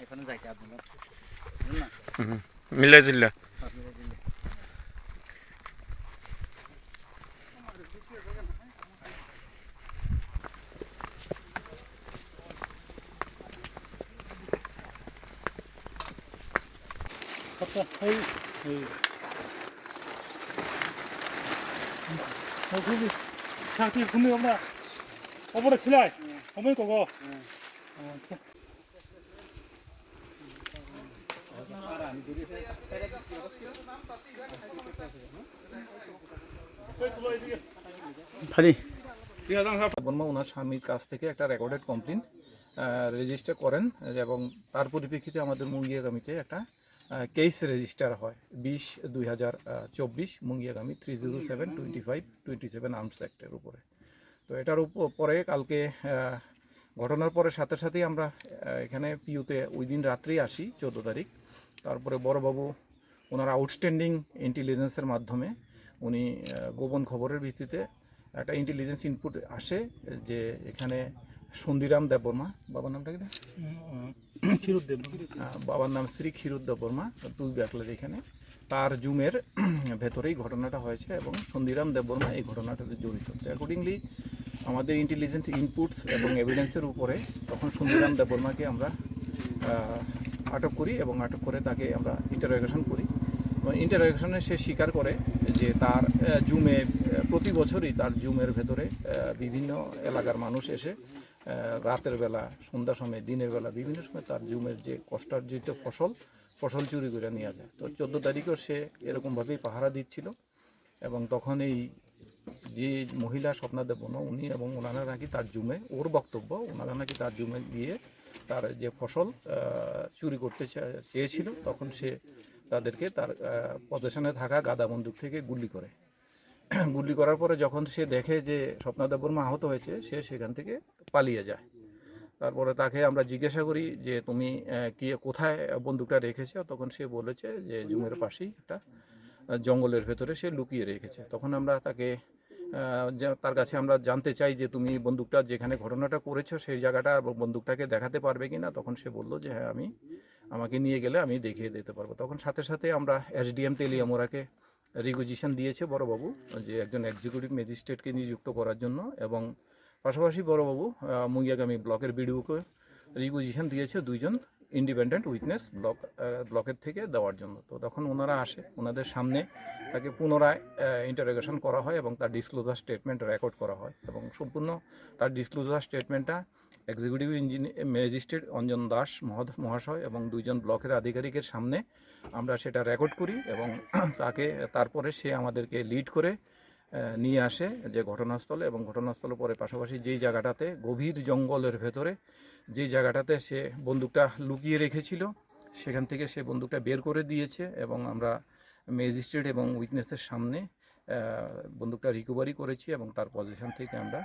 এখানে যাইতে আপনারা না মিলে জিল্লা আপনারা দিলে আচ্ছা এই এই 거기 자기 분명 없나 어머나 지나이 어머니 거고 বর্মা ওনার স্বামীর কাছ থেকে একটা রেকর্ডেড কমপ্লেন রেজিস্টার করেন এবং তার পরিপ্রেক্ষিতে আমাদের মুঙ্গিয়াগামীতে একটা কেস রেজিস্টার হয় 20/2024 মুঙ্গিয়াগামী 307/25/27 আর্মস অ্যাক্টের উপরে। তো এটার পরে কালকে ঘটনার পরে সাথে সাথেই আমরা এখানে পিউতে ওই দিন রাত্রেই আসি 14 তারিখ। তারপরে বড়বাবু ওনার আউটস্ট্যান্ডিং ইন্টেলিজেন্সের মাধ্যমে উনি গোপন খবরের ভিত্তিতে একটা ইন্টেলিজেন্স ইনপুট আসে যে এখানে সন্দিরাম দেববর্মা, বাবার নামটা কি? বাবার নাম শ্রী ক্ষীরোদ দেববর্মা, 2 ব্যাকলের এখানে তার জুমের ভেতরেই ঘটনাটা হয়েছে এবং সন্দিরাম দেববর্মা এই ঘটনাটাতে জড়িত। অ্যাকর্ডিংলি আমাদের ইন্টেলিজেন্স ইনপুটস এবং এভিডেন্সের উপরে তখন সন্দিরাম দেববর্মাকে আমরা আটক করি এবং আটক করে তাকে আমরা ইন্টারোগেশন করি। ইন্টারোগেশনে সে স্বীকার করে যে তার জুমে প্রতি বছরই তার জুমের ভেতরে বিভিন্ন এলাকার মানুষ এসে রাতের বেলা, সন্ধ্যার সময়, দিনের বেলা বিভিন্ন সময় তার জুমের যে কষ্টার্জিত ফসল চুরি করে নিয়ে যায়। তো 14 তারিখও সে এরকমভাবেই পাহারা দিচ্ছিল এবং তখন এই যে মহিলা স্বপ্না দেববর্মা উনি এবং ওনারা নাকি তার জুমে, ওর বক্তব্য, ওনারা নাকি তার জুমে গিয়ে তার যে ফসল চুরি করতে চেয়েছিল তখন সে তাদেরকে তার পজিশনে থাকা গাদা বন্দুক থেকে গুলি করার পরে যখন সে দেখে যে স্বপ্না দেববর্মা আহত হয়েছে সে সেখান থেকে পালিয়ে যায়। তারপরে তাকে আমরা জিজ্ঞাসা করি যে তুমি কোথায় বন্দুকটা রেখেছো, তখন সে বলেছে যে জুমের পাশেই একটা জঙ্গলের ভেতরে সে লুকিয়ে রেখেছে। তখন আমরা তার কাছে আমরা জানতে চাই যে তুমি বন্দুকটা যেখানে ঘটনাটা করেছো সেই জায়গাটা বন্দুকটাকে দেখাতে পারবে কিনা। তখন সে বলল যে হ্যাঁ, আমাকে নিয়ে গেলে আমি দেখিয়ে দিতে পারবো। তখন সাথে সাথে আমরা SDM তেলিয়ামোড়াকে রিকুইজিশন দিয়েছে বড়বাবু যে একজন এক্সিকিউটিভ ম্যাজিস্ট্রেটকে নিযুক্ত করার জন্য এবং পাশাপাশি বড়বাবু মুঙ্গিয়াগামী ব্লকের বিডিওকে রিকুইজিশন দিয়েছে 2 জন ইন্ডিপেন্ডেন্ট উইটনেস ব্লকের থেকে দেওয়ার জন্য। তো তখন ওনারা আসে, ওনাদের সামনে তাকে পুনরায় ইন্টারোগেশন করা হয় এবং তার ডিসক্লোজার স্টেটমেন্ট রেকর্ড করা হয় এবং সম্পূর্ণ তার ডিসক্লোজার স্টেটমেন্টটা এক্সিকিউটিভ ম্যাজিস্ট্রেট অঞ্জন দাস মহাশয় এবং 2 জন ব্লকের আধিকারিকের সামনে আমরা সেটা রেকর্ড করি এবং তারপরে সে আমাদেরকে লিড করে নিয়ে আসে যে ঘটনাস্থলে এবং ঘটনাস্থলে পরে পাশাপাশি যেই জায়গাটাতে গভীর জঙ্গলের ভেতরে যেই জায়গাটাতে সে বন্দুকটা লুকিয়ে রেখেছিল সেখান থেকে সে বন্দুকটা বের করে দিয়েছে এবং আমরা ম্যাজিস্ট্রেট এবং উইটনেসের সামনে বন্দুকটা রিকভারি করেছি এবং তার পজিশন থেকে আমরা